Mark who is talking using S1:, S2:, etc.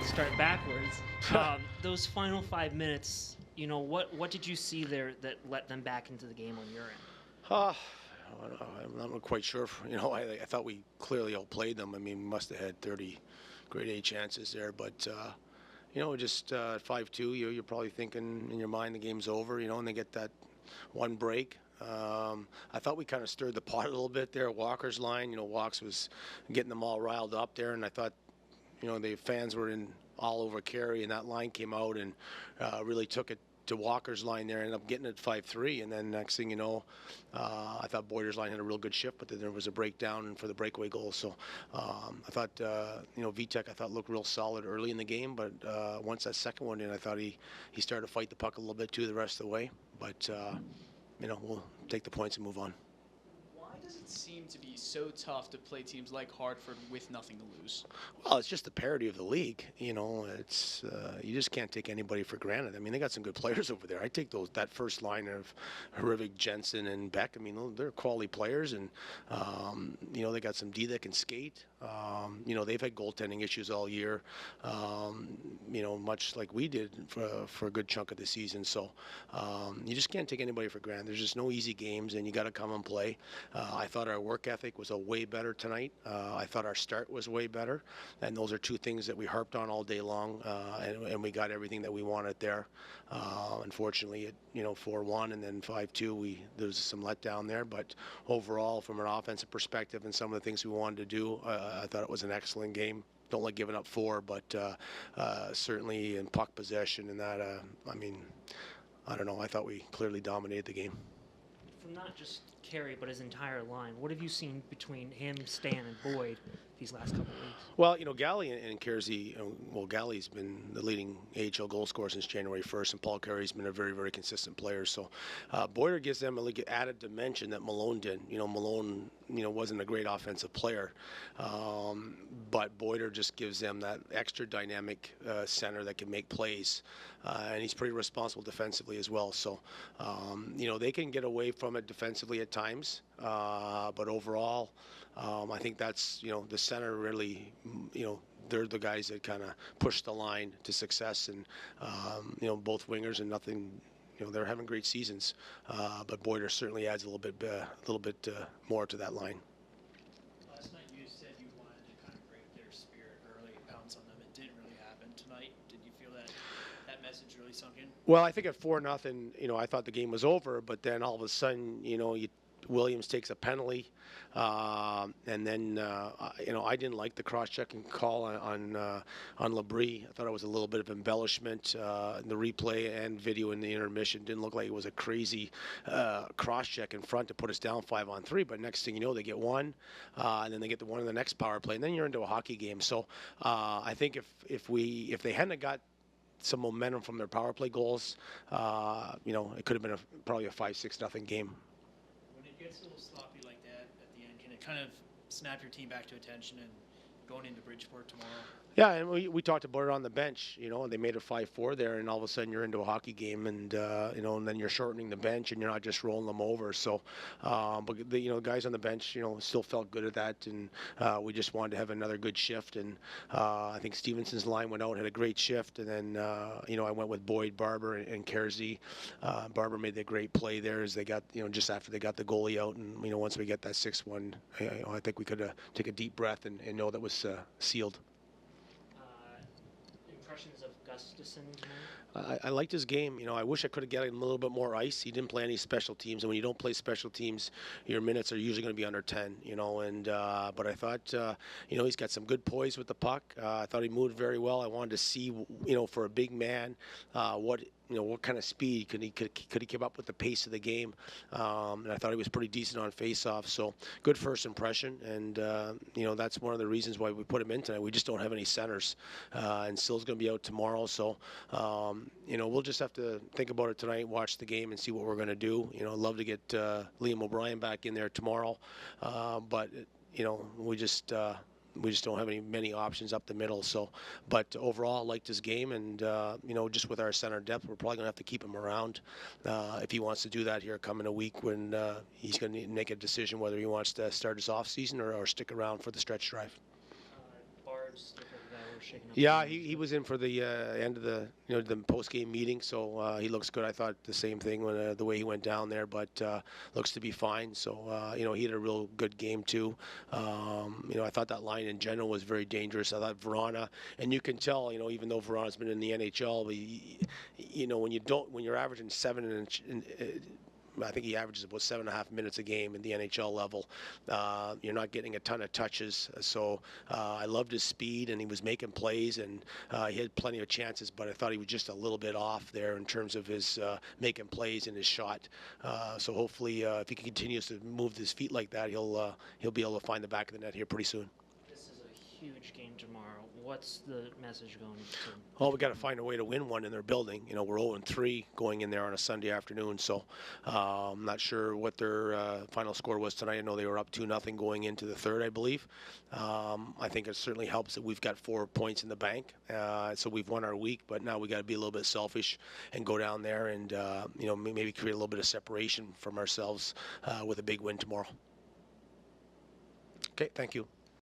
S1: start backwards. Those final 5 minutes, what did you see there that let them back into the game on your end?
S2: Uh, I'm not quite sure. I thought we clearly outplayed them. I mean, we must have had 30 grade A chances there, but just 5-2, you're probably thinking in your mind the game's over, and they get that one break. I thought we kind of stirred the pot a little bit there at Walker's line. Walks was getting them all riled up there, and I thought, the fans were in all over Carey, and that line came out and really took it to Walker's line there, ended up getting it 5-3, and then next thing you know, I thought Boyder's line had a real good shift, but then there was a breakdown for the breakaway goal. So I thought, Vitek, I thought looked real solid early in the game, but once that second one in, I thought he started to fight the puck a little bit too the rest of the way. But we'll take the points and move on.
S3: Why does it seem to be so tough to play teams like Hartford with nothing to lose?
S2: Well, it's just the parity of the league. It's you just can't take anybody for granted. I mean, they got some good players over there. I take that first line of Hrivik, Jensen, and Beck. I mean, they're quality players, and they got some D that can skate. They've had goaltending issues all year. Much like we did for a good chunk of the season. So you just can't take anybody for granted. There's just no easy games, and you got to come and play. I thought our work ethic was a way better tonight. I thought our start was way better, and those are two things that we harped on all day long, and we got everything that we wanted there. Unfortunately, 4-1 and then 5-2, there was some letdown there, but overall, from an offensive perspective and some of the things we wanted to do, I thought it was an excellent game. Don't like giving up 4, but certainly in puck possession and that, I don't know. I thought we clearly dominated the game.
S1: From not just Carey, but his entire line, what have you seen between him, Stan, and Boyd these last couple of weeks?
S2: Well, Galley and Kersey, Galley's been the leading AHL goal scorer since January 1st, and Paul Carey's been a very, very consistent player. So Boyer gives them a added dimension that Malone did. Malone, wasn't a great offensive player, but Boyer just gives them that extra dynamic center that can make plays, and he's pretty responsible defensively as well. So, they can get away from it defensively at times, but overall, I think that's, the center really, they're the guys that kind of push the line to success, and, both wingers and nothing, they're having great seasons, but Boyer certainly adds a little bit more to that line.
S3: Last night you said you wanted to kind of break their spirit early, pounce on them. It didn't really happen tonight. Did you feel that message really sunk in?
S2: Well, I think at 4-0, I thought the game was over, but then all of a sudden, Williams takes a penalty, and then I didn't like the cross-checking call on Labrie. I thought it was a little bit of embellishment. The replay and video in the intermission didn't look like it was a crazy cross-check in front to put us down 5-on-3. But next thing you know, they get one, and then they get the one in the next power play, and then you're into a hockey game. So I think if they hadn't got some momentum from their power play goals, it could have been probably a 5-6-0 game.
S3: It gets a little sloppy like that at the end. Can it kind of snap your team back to attention and going into Bridgeport tomorrow?
S2: Yeah, and we talked about it on the bench, and they made it 5-4 there, and all of a sudden you're into a hockey game, and and then you're shortening the bench, and you're not just rolling them over. So, but the guys on the bench, still felt good at that, and we just wanted to have another good shift, and I think Stevenson's line went out, had a great shift, and then I went with Boyd, Barber, and Kersey. Barber made the great play there as they got just after they got the goalie out, and once we get that 6-1, I think we could take a deep breath and know that was sealed.
S1: Impressions of Gustafson tonight?
S2: I liked his game. I wish I could have gotten him a little bit more ice. He didn't play any special teams, and when you don't play special teams, your minutes are usually going to be under 10. And but I thought, he's got some good poise with the puck. I thought he moved very well. I wanted to see, for a big man, what kind of speed could he keep up with the pace of the game, and I thought he was pretty decent on face-off. So good first impression, and that's one of the reasons why we put him in tonight. We just don't have any centers, and Sill's going to be out tomorrow. So we'll just have to think about it tonight, watch the game, and see what we're going to do. I'd love to get Liam O'Brien back in there tomorrow, but we just don't have many options up the middle. So, but overall, I liked his game, and just with our center depth, we're probably going to have to keep him around if he wants to do that here coming a week when he's going to make a decision whether he wants to start his off season or stick around for the stretch drive.
S1: Bard's different guy. We're shaking up.
S2: Yeah,
S1: the games,
S2: he
S1: but-
S2: was in for the end of the the post game meeting, so he looks good. I thought the same thing when the way he went down there, but looks to be fine. So he had a real good game too. I thought that line in general was very dangerous. I thought Verona, and you can tell, even though Verona's been in the NHL, when you're averaging 7 I think he averages about 7.5 minutes a game in the NHL level. You're not getting a ton of touches. So I loved his speed, and he was making plays, and he had plenty of chances, but I thought he was just a little bit off there in terms of his making plays and his shot. So hopefully, if he continues to move his feet like that, he'll be able to find the back of the net here pretty soon.
S1: This is a huge game tomorrow. What's the message going to?
S2: Well, we got to find a way to win one in their building. We're 0-3 going in there on a Sunday afternoon, so I'm not sure what their final score was tonight. I know they were up 2-0 going into the third, I believe. I think it certainly helps that we've got 4 points in the bank, so we've won our week. But now we got to be a little bit selfish and go down there and maybe create a little bit of separation from ourselves with a big win tomorrow. Okay, thank you.